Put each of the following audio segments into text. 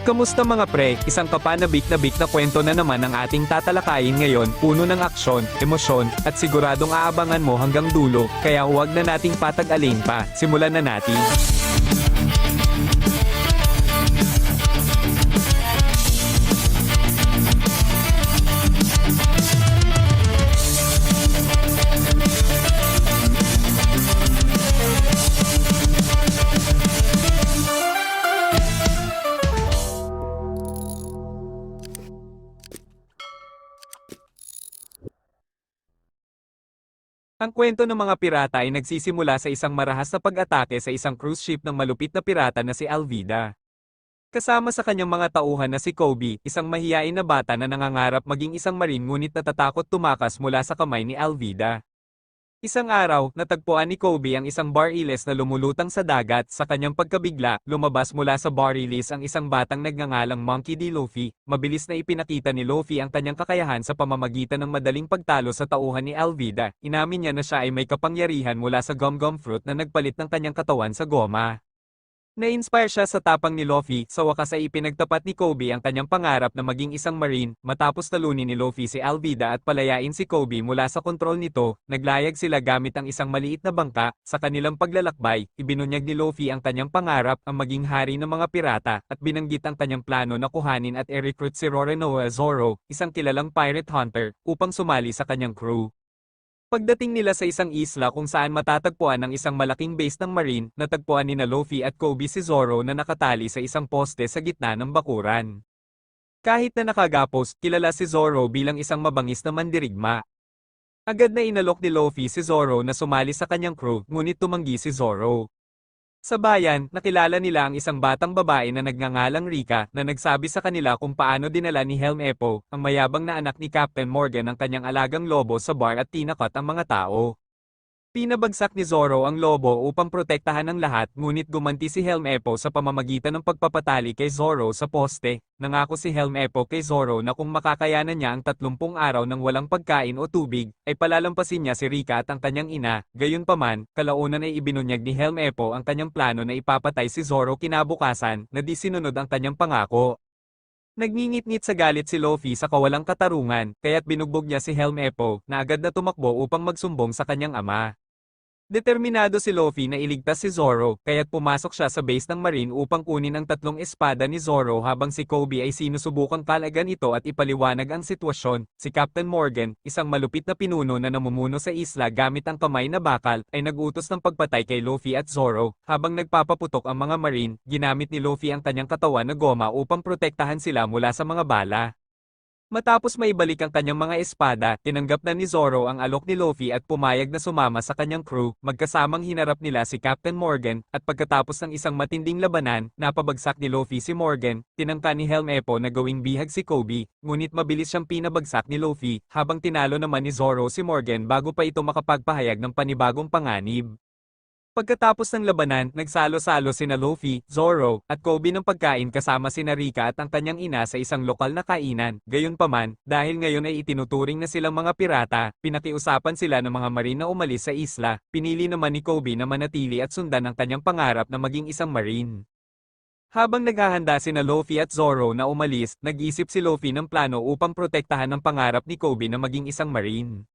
Kamusta mga pre, isang kapanabik na kwento na naman ang ating tatalakayin ngayon, puno ng aksyon, emosyon, at siguradong aabangan mo hanggang dulo, kaya huwag na nating patag-alin pa, simulan na natin. Ang kwento ng mga pirata ay nagsisimula sa isang marahas na pag-atake sa isang cruise ship ng malupit na pirata na si Alvida. Kasama sa kanyang mga tauhan na si Kobe, isang mahiyain na bata na nangangarap maging isang marine ngunit natatakot tumakas mula sa kamay ni Alvida. Isang araw, natagpuan ni Kobe ang isang bariles na lumulutang sa dagat. Sa kanyang pagkabigla, lumabas mula sa bariles ang isang batang nagngangalang Monkey D. Luffy. Mabilis na ipinakita ni Luffy ang kanyang kakayahan sa pamamagitan ng madaling pagtalo sa tauhan ni Alvida. Inamin niya na siya ay may kapangyarihan mula sa gum-gum fruit na nagpalit ng kanyang katawan sa goma. Na-inspire siya sa tapang ni Luffy, sa wakas ay ipinagtapat ni Kobe ang kanyang pangarap na maging isang marine. Matapos talunin ni Luffy si Alvida at palayain si Kobe mula sa kontrol nito, naglayag sila gamit ang isang maliit na bangka. Sa kanilang paglalakbay, ibinunyag ni Luffy ang kanyang pangarap, ang maging hari ng mga pirata, at binanggit ang kanyang plano na kuhanin at i-recruit si Roronoa Zoro, isang kilalang pirate hunter, upang sumali sa kanyang crew. Pagdating nila sa isang isla kung saan matatagpuan ang isang malaking base ng marine, natagpuan nina Luffy at Kobe si Zoro na nakatali sa isang poste sa gitna ng bakuran. Kahit na nakagapos, kilala si Zoro bilang isang mabangis na mandirigma. Agad na inalok ni Luffy si Zoro na sumali sa kanyang crew, ngunit tumanggi si Zoro. Sa bayan, nakilala nila ang isang batang babae na nagngangalang Rika, na nagsabi sa kanila kung paano dinala ni Helm Epo, ang mayabang na anak ni Captain Morgan ang kanyang alagang lobo sa bar at tinakot ang mga tao. Pinabagsak ni Zoro ang lobo upang protektahan ang lahat, ngunit gumanti si Helm Epo sa pamamagitan ng pagpapatali kay Zoro sa poste. Nangako si Helm Epo kay Zoro na kung makakayanan niya ang 30 araw ng walang pagkain o tubig, ay palalampasin niya si Rika at ang kanyang ina. Gayunpaman, kalaunan ay ibinunyag ni Helm Epo ang kanyang plano na ipapatay si Zoro kinabukasan, na di sinunod ang kanyang pangako. Nagngingit-ngit sa galit si Luffy sa kawalang katarungan, kaya't binugbog niya si Helm Epo, na agad na tumakbo upang magsumbong sa kanyang ama. Determinado si Luffy na iligtas si Zoro, kaya't pumasok siya sa base ng marine upang kunin ang 3 espada ni Zoro habang si Kobe ay sinusubukang kalagan ito at ipaliwanag ang sitwasyon. Si Captain Morgan, isang malupit na pinuno na namumuno sa isla gamit ang kamay na bakal, ay nag-utos ng pagpatay kay Luffy at Zoro. Habang nagpapaputok ang mga marine, ginamit ni Luffy ang kanyang katawan na goma upang protektahan sila mula sa mga bala. Matapos maibalik ang kanyang mga espada, tinanggap na ni Zoro ang alok ni Luffy at pumayag na sumama sa kanyang crew. Magkasamang hinarap nila si Captain Morgan, at pagkatapos ng isang matinding labanan, napabagsak ni Luffy si Morgan. Tinangka ni Helm Epo na gawing bihag si Kobe, ngunit mabilis siyang pinabagsak ni Luffy, habang tinalo naman ni Zoro si Morgan bago pa ito makapagpahayag ng panibagong panganib. Pagkatapos ng labanan, nagsalo-salo sina Luffy, Zoro, at Kobe ng pagkain kasama sina Rika at ang kanyang ina sa isang lokal na kainan. Gayunpaman, dahil ngayon ay itinuturing na silang mga pirata, pinakiusapan sila ng mga marine na umalis sa isla. Pinili naman ni Kobe na manatili at sundan ang kanyang pangarap na maging isang marine. Habang naghahanda sina Luffy at Zoro na umalis, nag-isip si Luffy ng plano upang protektahan ang pangarap ni Kobe na maging isang marine.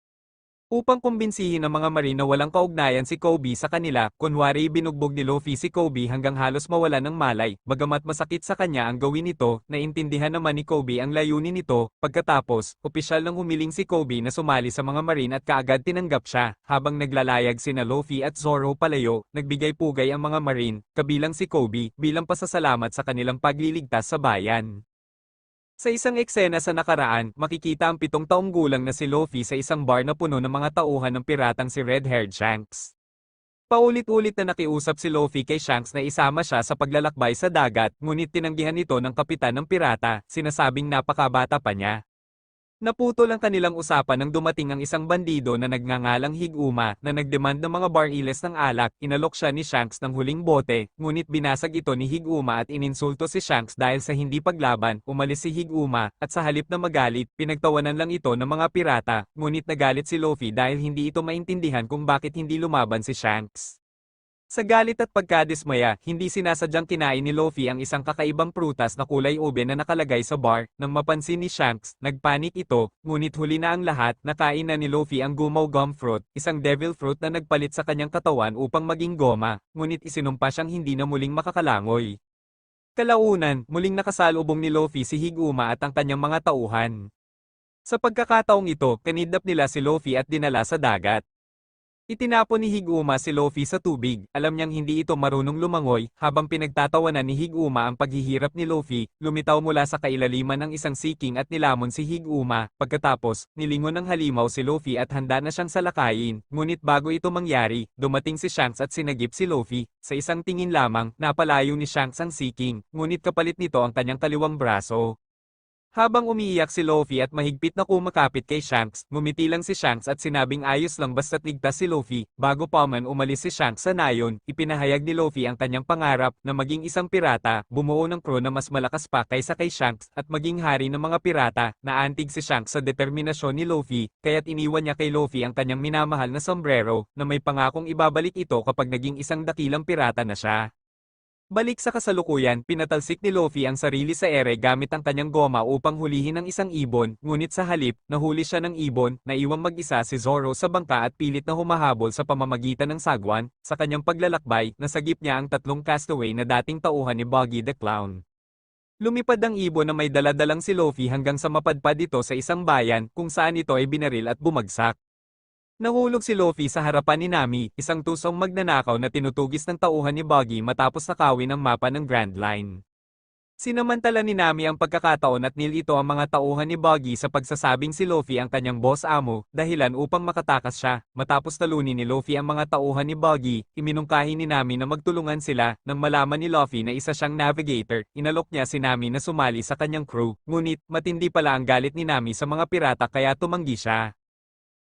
Upang kumbinsihin ang mga marine na walang kaugnayan si Kobe sa kanila, kunwari binugbog ni Luffy si Kobe hanggang halos mawala ng malay. Bagamat masakit sa kanya ang gawin nito, naintindihan naman ni Kobe ang layunin nito. Pagkatapos, opisyal nang humiling si Kobe na sumali sa mga marine at kaagad tinanggap siya. Habang naglalayag sina Luffy at Zoro palayo, nagbigay pugay ang mga marine, kabilang si Kobe, bilang pasasalamat sa kanilang pagliligtas sa bayan. Sa isang eksena sa nakaraan, makikita ang 7 taong gulang na si Luffy sa isang bar na puno ng mga tauhan ng piratang si Red-Haired Shanks. Paulit-ulit na nakiusap si Luffy kay Shanks na isama siya sa paglalakbay sa dagat, ngunit tinanggihan ito ng kapitan ng pirata, sinasabing napakabata pa niya. Naputol ang kanilang usapan nang dumating ang isang bandido na nagngangalang Higuma, na nagdemand ng mga bariles ng alak. Inalok siya ni Shanks ng huling bote, ngunit binasag ito ni Higuma at ininsulto si Shanks dahil sa hindi paglaban. Umalis si Higuma, at sa halip na magalit, pinagtawanan lang ito ng mga pirata, ngunit nagalit si Luffy dahil hindi ito maintindihan kung bakit hindi lumaban si Shanks. Sa galit at pagkadismaya, hindi sinasadyang kinain ni Luffy ang isang kakaibang prutas na kulay ube na nakalagay sa bar. Nang mapansin ni Shanks, nagpanik ito, ngunit huli na ang lahat, nakain na ni Luffy ang gumaw gum fruit, isang devil fruit na nagpalit sa kanyang katawan upang maging goma, ngunit isinumpa siyang hindi na muling makakalangoy. Kalaunan, muling nakasalubong ni Luffy si Higuma at ang kanyang mga tauhan. Sa pagkakataong ito, kinidnap nila si Luffy at dinala sa dagat. Itinapon ni Higuma si Luffy sa tubig, alam niyang hindi ito marunong lumangoy, habang pinagtatawanan ni Higuma ang paghihirap ni Luffy, lumitaw mula sa kailaliman ng isang siking at nilamon si Higuma, pagkatapos, nilingon ng halimaw si Luffy at handa na siyang salakayin, ngunit bago ito mangyari, dumating si Shanks at sinagip si Luffy, sa isang tingin lamang, napalayo ni Shanks ang siking, ngunit kapalit nito ang kanyang kaliwang braso. Habang umiiyak si Luffy at mahigpit na kumakapit kay Shanks, ngumiti lang si Shanks at sinabing ayos lang basta't ligtas si Luffy. Bago pa man umalis si Shanks sa nayon, ipinahayag ni Luffy ang kanyang pangarap na maging isang pirata, bumuo ng crew na mas malakas pa kaysa kay Shanks at maging hari ng mga pirata. Naantig si Shanks sa determinasyon ni Luffy, kaya't iniwan niya kay Luffy ang kanyang minamahal na sombrero, na may pangakong ibabalik ito kapag naging isang dakilang pirata na siya. Balik sa kasalukuyan, pinatalsik ni Luffy ang sarili sa ere gamit ang kanyang goma upang hulihin ang isang ibon, ngunit sa halip, nahuli siya ng ibon, naiwang mag-isa si Zoro sa bangka at pilit na humahabol sa pamamagitan ng sagwan. Sa kanyang paglalakbay, nasagip niya ang tatlong castaway na dating tauhan ni Buggy the Clown. Lumipad ang ibon na may daladalang si Luffy hanggang sa mapadpad ito sa isang bayan, kung saan ito ay binaril at bumagsak. Nahulog si Luffy sa harapan ni Nami, isang tusong magnanakaw na tinutugis ng tauhan ni Buggy matapos nakawin ang mapa ng Grand Line. Sinamantala ni Nami ang pagkakataon at nilito ang mga tauhan ni Buggy sa pagsasabing si Luffy ang kanyang boss amo, dahilan upang makatakas siya. Matapos talunin ni Luffy ang mga tauhan ni Buggy, iminungkahi ni Nami na magtulungan sila. Nang malaman ni Luffy na isa siyang navigator, inalok niya si Nami na sumali sa kanyang crew, ngunit matindi pala ang galit ni Nami sa mga pirata kaya tumanggi siya.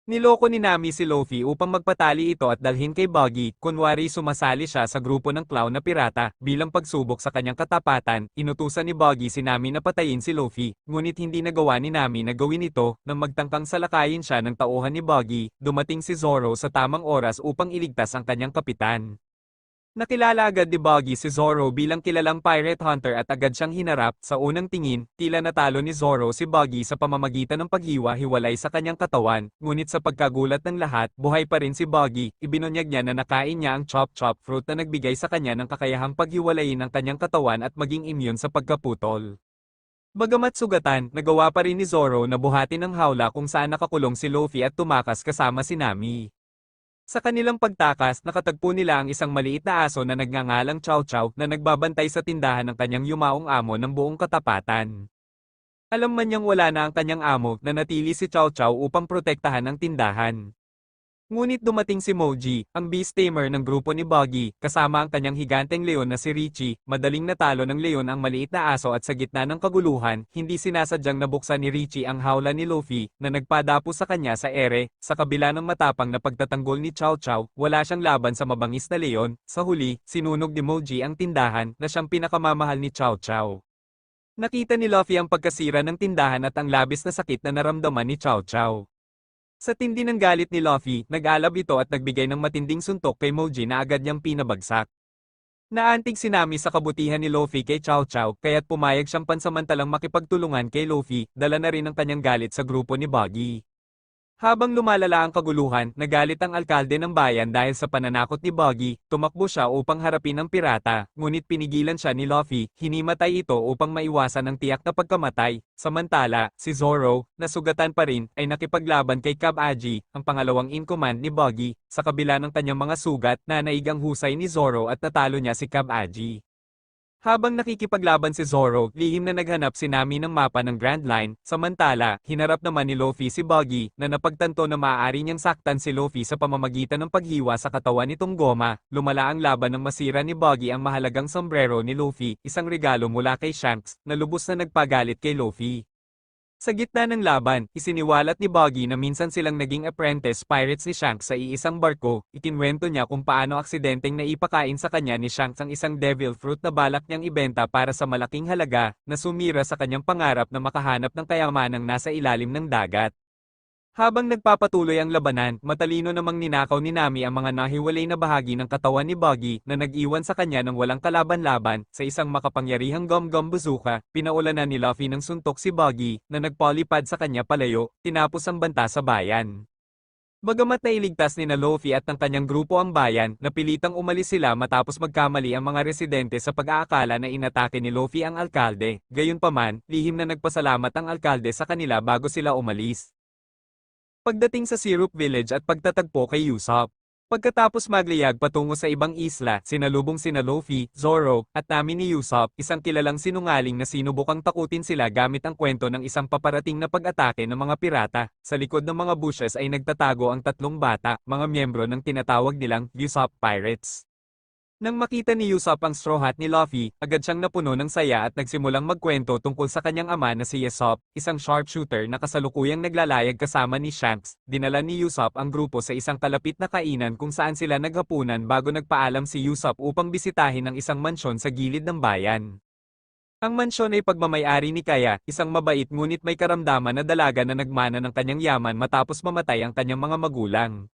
Niloko ni Nami si Luffy upang magpatali ito at dalhin kay Buggy, kunwari sumasali siya sa grupo ng clown na pirata, bilang pagsubok sa kanyang katapatan, inutusan ni Buggy si Nami na patayin si Luffy, ngunit hindi nagawa ni Nami na gawin ito, nang magtangkang salakayin siya ng tauhan ni Buggy, dumating si Zoro sa tamang oras upang iligtas ang kanyang kapitan. Nakilala agad ni Buggy si Zoro bilang kilalang pirate hunter at agad siyang hinarap. Sa unang tingin, tila natalo ni Zoro si Buggy sa pamamagitan ng paghiwa-hiwalay sa kanyang katawan, ngunit sa pagkagulat ng lahat, buhay pa rin si Buggy. Ibinunyag niya na nakain niya ang chop-chop fruit na nagbigay sa kanya ng kakayahang paghiwalayin ang kanyang katawan at maging immune sa pagkaputol. Bagamat sugatan, nagawa pa rin ni Zoro na buhatin ang hawla kung saan nakakulong si Luffy at tumakas kasama si Nami. Sa kanilang pagtakas, nakatagpo nila ang isang maliit na aso na nagngangalang Chow Chow na nagbabantay sa tindahan ng kanyang yumaong amo ng buong katapatan. Alam man niyang wala na ang kanyang amo, nanatili si Chow Chow upang protektahan ang tindahan. Ngunit dumating si Moji, ang beast tamer ng grupo ni Buggy, kasama ang kanyang higanteng leon na si Richie. Madaling natalo ng leon ang maliit na aso at sa gitna ng kaguluhan, hindi sinasadyang nabuksan ni Richie ang hawla ni Luffy, na nagpadapo sa kanya sa ere. Sa kabila ng matapang na pagtatanggol ni Chow Chow, wala siyang laban sa mabangis na leon. Sa huli, sinunog ni Moji ang tindahan, na siyang pinakamamahal ni Chow Chow. Nakita ni Luffy ang pagkasira ng tindahan at ang labis na sakit na naramdaman ni Chow Chow. Sa tindi ng galit ni Luffy, nag-alab ito at nagbigay ng matinding suntok kay Moji na agad niyang pinabagsak. Naantig si Nami sa kabutihan ni Luffy kay Chow Chow, kaya't pumayag siyang pansamantalang makipagtulungan kay Luffy, dala na rin ang kanyang galit sa grupo ni Buggy. Habang lumalala ang kaguluhan, nagalit ang alkalde ng bayan dahil sa pananakot ni Buggy, tumakbo siya upang harapin ang pirata, ngunit pinigilan siya ni Luffy, hinimatay ito upang maiwasan ang tiyak na pagkamatay. Samantala, si Zoro, na sugatan pa rin, ay nakipaglaban kay Cab Aji, ang pangalawang in command ni Buggy, sa kabila ng kanyang mga sugat, nanaig ang husay ni Zoro at natalo niya si Cab Aji. Habang nakikipaglaban si Zoro, lihim na naghanap si Nami ng mapa ng Grand Line, samantala, hinarap naman ni Luffy si Buggy, na napagtanto na maaari niyang saktan si Luffy sa pamamagitan ng paghiwa sa katawan nitong goma. Lumala ang laban ng masira ni Buggy ang mahalagang sombrero ni Luffy, isang regalo mula kay Shanks, na lubos na nagpagalit kay Luffy. Sa gitna ng laban, isiniwalat ni Buggy na minsan silang naging apprentice pirates ni Shanks sa iisang barko. Ikinwento niya kung paano aksidenteng naipakain sa kanya ni Shanks ang isang devil fruit na balak niyang ibenta para sa malaking halaga, na sumira sa kanyang pangarap na makahanap ng kayamanang nasa ilalim ng dagat. Habang nagpapatuloy ang labanan, matalino namang ninakaw ni Nami ang mga nahiwalay na bahagi ng katawan ni Buggy na nag-iwan sa kanya ng walang kalaban-laban. Sa isang makapangyarihang gum-gum bazooka, pinaulanan ni Luffy ng suntok si Buggy na nagpolipad sa kanya palayo, tinapos ang banta sa bayan. Bagamat nailigtas ni na Luffy at ng kanyang grupo ang bayan, napilitang umalis sila matapos magkamali ang mga residente sa pag-aakala na inatake ni Luffy ang alkalde. Gayunpaman, lihim na nagpasalamat ang alkalde sa kanila bago sila umalis. Pagdating sa Syrup Village at pagtatagpo kay Usopp. Pagkatapos magliyag patungo sa ibang isla, sinalubong sina Luffy, Zoro, at Nami ni Usopp, isang kilalang sinungaling na sinubukang takutin sila gamit ang kwento ng isang paparating na pag-atake ng mga pirata. Sa likod ng mga bushes ay nagtatago ang tatlong bata, mga miyembro ng tinatawag nilang Usopp Pirates. Nang makita ni Usopp ang straw hat ni Luffy, agad siyang napuno ng saya at nagsimulang magkwento tungkol sa kanyang ama na si Usopp, isang sharpshooter na kasalukuyang naglalayag kasama ni Shanks. Dinala ni Usopp ang grupo sa isang kalapit na kainan kung saan sila naghapunan bago nagpaalam si Usopp upang bisitahin ang isang mansyon sa gilid ng bayan. Ang mansyon ay pagmamay-ari ni Kaya, isang mabait ngunit may karamdaman na dalaga na nagmana ng kanyang yaman matapos mamatay ang kanyang mga magulang.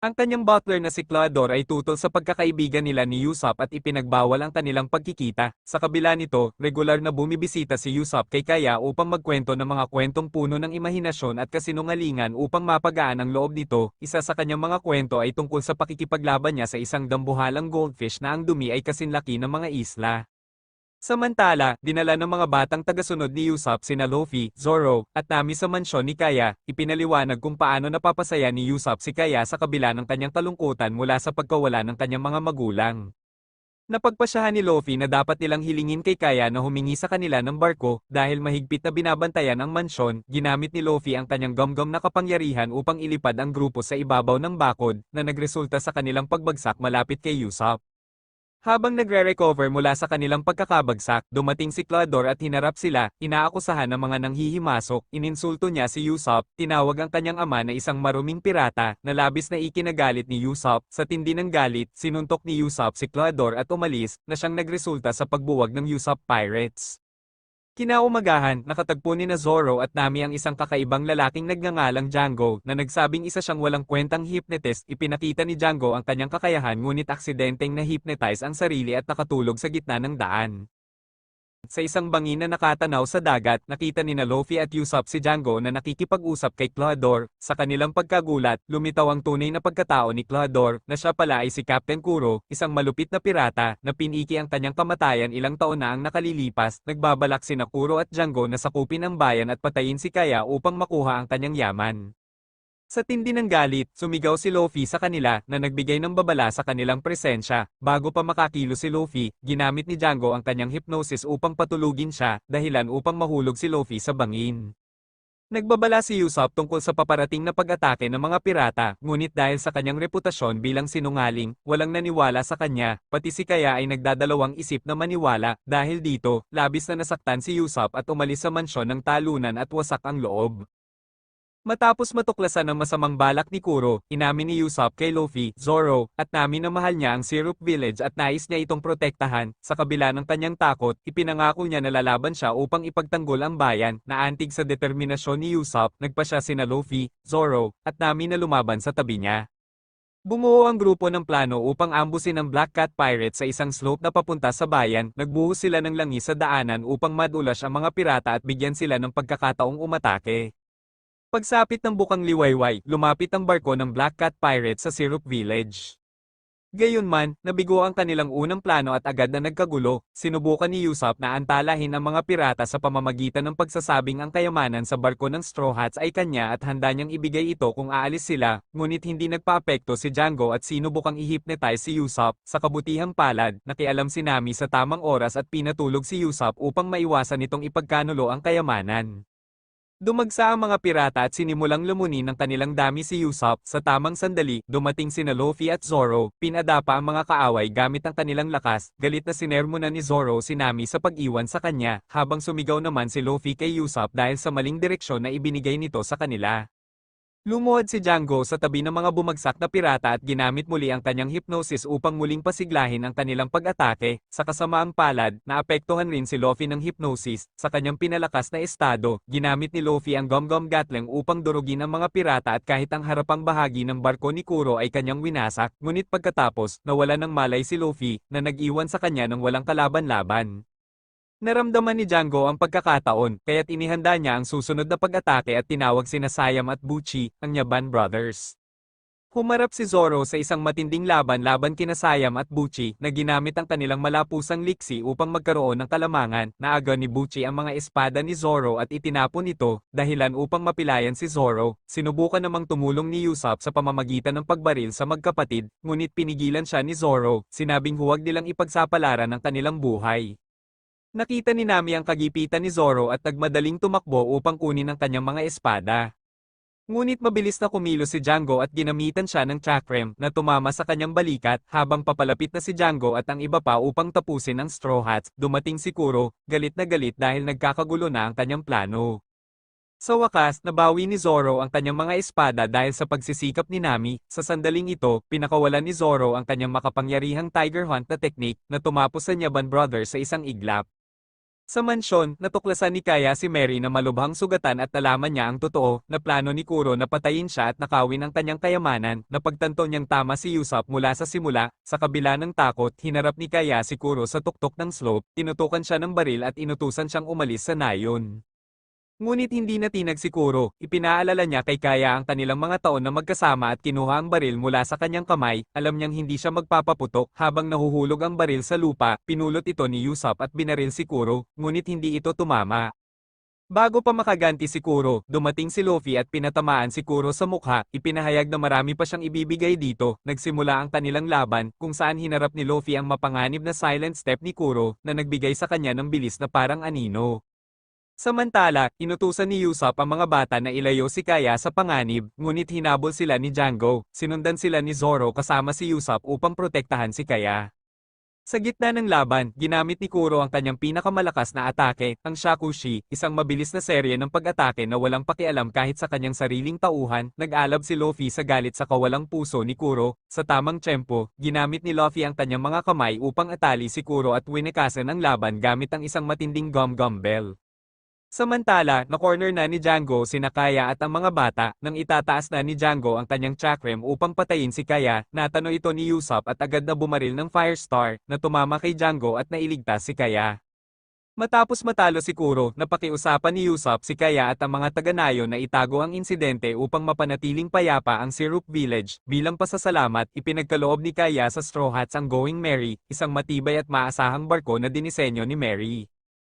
Ang kanyang butler na si Claudor ay tutol sa pagkakaibigan nila ni Usopp at ipinagbawal ang kanilang pagkikita. Sa kabila nito, regular na bumibisita si Usopp kay Kaya upang magkwento ng mga kwentong puno ng imahinasyon at kasinungalingan upang mapagaan ang loob nito. Isa sa kanyang mga kwento ay tungkol sa pakikipaglaban niya sa isang dambuhalang goldfish na ang dumi ay kasinlaki ng mga isla. Samantala, dinala ng mga batang tagasunod ni Usopp sina Luffy, Zoro, at Nami sa mansyon ni Kaya, ipinaliwanag kung paano napapasaya ni Usopp si Kaya sa kabila ng kanyang kalungkutan mula sa pagkawala ng kanyang mga magulang. Napagpasyahan ni Luffy na dapat nilang hilingin kay Kaya na humingi sa kanila ng barko, dahil mahigpit na binabantayan ang mansyon, ginamit ni Luffy ang kanyang gum-gum na kapangyarihan upang ilipad ang grupo sa ibabaw ng bakod, na nagresulta sa kanilang pagbagsak malapit kay Usopp. Habang nagre-recover mula sa kanilang pagkakabagsak, dumating si Claudor at hinarap sila, inaakusahan ng mga nanghihimasok, ininsulto niya si Usopp, tinawag ang kanyang ama na isang maruming pirata, na labis na ikinagalit ni Usopp. Sa tindi ng galit, sinuntok ni Usopp si Claudor at umalis, na siyang nagresulta sa pagbuwag ng Usopp Pirates. Kinaumagahan, nakatagpo ni na Zoro at Nami ang isang kakaibang lalaking nagngangalang Django na nagsabing isa siyang walang kwentang hypnotist. Ipinakita ni Django ang kanyang kakayahan ngunit aksidenteng na-hypnotize ang sarili at nakatulog sa gitna ng daan. Sa isang bangin na nakatanaw sa dagat, nakita ni na Luffy at Usopp si Django na nakikipag-usap kay Claudor. Sa kanilang pagkagulat, lumitaw ang tunay na pagkatao ni Claudor, na siya pala ay si Captain Kuro, isang malupit na pirata, na piniki ang kanyang kamatayan ilang taon na ang nakalilipas. Nagbabalak sina Kuro at Django na sakupin ang bayan at patayin si Kaya upang makuha ang kanyang yaman. Sa tindi ng galit, sumigaw si Luffy sa kanila na nagbigay ng babala sa kanilang presensya. Bago pa makakilo si Luffy, ginamit ni Django ang kanyang hypnosis upang patulugin siya, dahilan upang mahulog si Luffy sa bangin. Nagbabala si Usopp tungkol sa paparating na pag-atake ng mga pirata, ngunit dahil sa kanyang reputasyon bilang sinungaling, walang naniwala sa kanya, pati si Kaya ay nagdadalawang isip na maniwala. Dahil dito, labis na nasaktan si Usopp at umalis sa mansyon ng talunan at wasak ang loob. Matapos matuklasan ang masamang balak ni Kuro, inamin ni Usopp kay Luffy, Zoro, at Nami na mahal niya ang Syrup Village at nais niya itong protektahan. Sa kabila ng kanyang takot, ipinangako niya na lalaban siya upang ipagtanggol ang bayan. Naantig sa determinasyon ni Usopp, nagpasya sina Luffy, Zoro, at Nami na lumaban sa tabi niya. Bumuo ang grupo ng plano upang ambusin ang Black Cat Pirates sa isang slope na papunta sa bayan. Nagbuhos sila ng langis sa daanan upang madulas ang mga pirata at bigyan sila ng pagkakataong umatake. Pagsapit ng bukang liwayway, lumapit ang barko ng Black Cat Pirates sa Syrup Village. Gayunman, nabigo ang kanilang unang plano at agad na nagkagulo. Sinubukan ni Usopp na antalahin ang mga pirata sa pamamagitan ng pagsasabing ang kayamanan sa barko ng Straw Hats ay kanya at handa niyang ibigay ito kung aalis sila, ngunit hindi nagpaapekto si Django at sinubukang i-hypnotize si Usopp. Sa kabutihang palad, nakialam si Nami sa tamang oras at pinatulog si Usopp upang maiwasan itong ipagkanulo ang kayamanan. Dumagsa ang mga pirata at sinimulang lumunin ng kanilang dami si Usopp. Sa tamang sandali, dumating sina Luffy at Zoro, pinadapa ang mga kaaway gamit ang kanilang lakas. Galit na sinermonan ni Zoro si Nami sa pag-iwan sa kanya, habang sumigaw naman si Luffy kay Usopp dahil sa maling direksyon na ibinigay nito sa kanila. Lumuhod si Django sa tabi ng mga bumagsak na pirata at ginamit muli ang kanyang hypnosis upang muling pasiglahin ang kanilang pag-atake. Sa kasamaang palad, naapektuhan rin si Luffy ng hypnosis. Sa kanyang pinalakas na estado, ginamit ni Luffy ang Gum-Gum Gatling upang durugin ang mga pirata at kahit ang harapang bahagi ng barko ni Kuro ay kanyang winasak. Ngunit pagkatapos, nawala ng malay si Luffy, na nag-iwan sa kanya ng walang kalaban-laban. Naramdaman ni Django ang pagkakataon, kaya't inihanda niya ang susunod na pag-atake at tinawag sina Siam at Buchi, ang Nyaban Brothers. Humarap si Zoro sa isang matinding laban laban kina Siam at Buchi na ginamit ang kanilang malapusang liksi upang magkaroon ng kalamangan. Naaga ni Buchi ang mga espada ni Zoro at itinapon ito, dahilan upang mapilayan si Zoro. Sinubukan namang tumulong ni Usopp sa pamamagitan ng pagbaril sa magkapatid, ngunit pinigilan siya ni Zoro, sinabing huwag nilang ipagsapalaran ang kanilang buhay. Nakita ni Nami ang kagipitan ni Zoro at nagmadaling tumakbo upang kunin ang kanyang mga espada. Ngunit mabilis na kumilos si Django at ginamitan siya ng chakram na tumama sa kanyang balikat habang papalapit na si Django at ang iba pa upang tapusin ang Straw Hats. Dumating si Kuro, galit na galit dahil nagkakagulo na ang kanyang plano. Sa wakas, nabawi ni Zoro ang kanyang mga espada dahil sa pagsisikap ni Nami. Sa sandaling ito, pinakawalan ni Zoro ang kanyang makapangyarihang Tiger Hunt na teknik na tumapos sa Nyaban Brothers sa isang iglap. Sa mansyon, natuklasan ni Kaya si Mary na malubhang sugatan at nalaman niya ang totoo na plano ni Kuro na patayin siya at nakawin ang kanyang kayamanan. Napagtanto niyang tama si Usopp mula sa simula. Sa kabila ng takot, hinarap ni Kaya si Kuro sa tuktok ng slope, tinutukan siya ng baril at inutusan siyang umalis sa nayon. Ngunit hindi natinag si Kuro, ipinaalala niya kay Kaya ang kanilang mga taon na magkasama at kinuha ang baril mula sa kanyang kamay. Alam niyang hindi siya magpapaputok. Habang nahuhulog ang baril sa lupa, pinulot ito ni Usopp at binaril si Kuro, ngunit hindi ito tumama. Bago pa makaganti si Kuro, dumating si Luffy at pinatamaan si Kuro sa mukha. Ipinahayag na marami pa siyang ibibigay dito. Nagsimula ang kanilang laban, kung saan hinarap ni Luffy ang mapanganib na silent step ni Kuro, na nagbigay sa kanya ng bilis na parang anino. Samantala, inutusan ni Usopp ang mga bata na ilayo si Kaya sa panganib, ngunit hinabol sila ni Django. Sinundan sila ni Zoro kasama si Usopp upang protektahan si Kaya. Sa gitna ng laban, ginamit ni Kuro ang kanyang pinakamalakas na atake, ang Shakushi, isang mabilis na serye ng pag-atake na walang pakialam kahit sa kanyang sariling tauhan. Nag-alab si Luffy sa galit sa kawalang puso ni Kuro. Sa tamang tiyempo, ginamit ni Luffy ang kanyang mga kamay upang atali si Kuro at winikasan ang laban gamit ang isang matinding gum-gum bell. Samantala, na-corner na ni Django sina Kaya at ang mga bata, nang itataas na ni Django ang kanyang chakram upang patayin si Kaya. Natano ito ni Usopp at agad na bumaril ng Firestar, na tumama kay Django at nailigtas si Kaya. Matapos matalo si Kuro, napakiusapan ni Usopp si Kaya at ang mga taga-nayon na itago ang insidente upang mapanatiling payapa ang Syrup Village. Bilang pasasalamat, ipinagkaloob ni Kaya sa Straw Hats ang Going Merry, isang matibay at maasahang barko na dinisenyo ni Mary.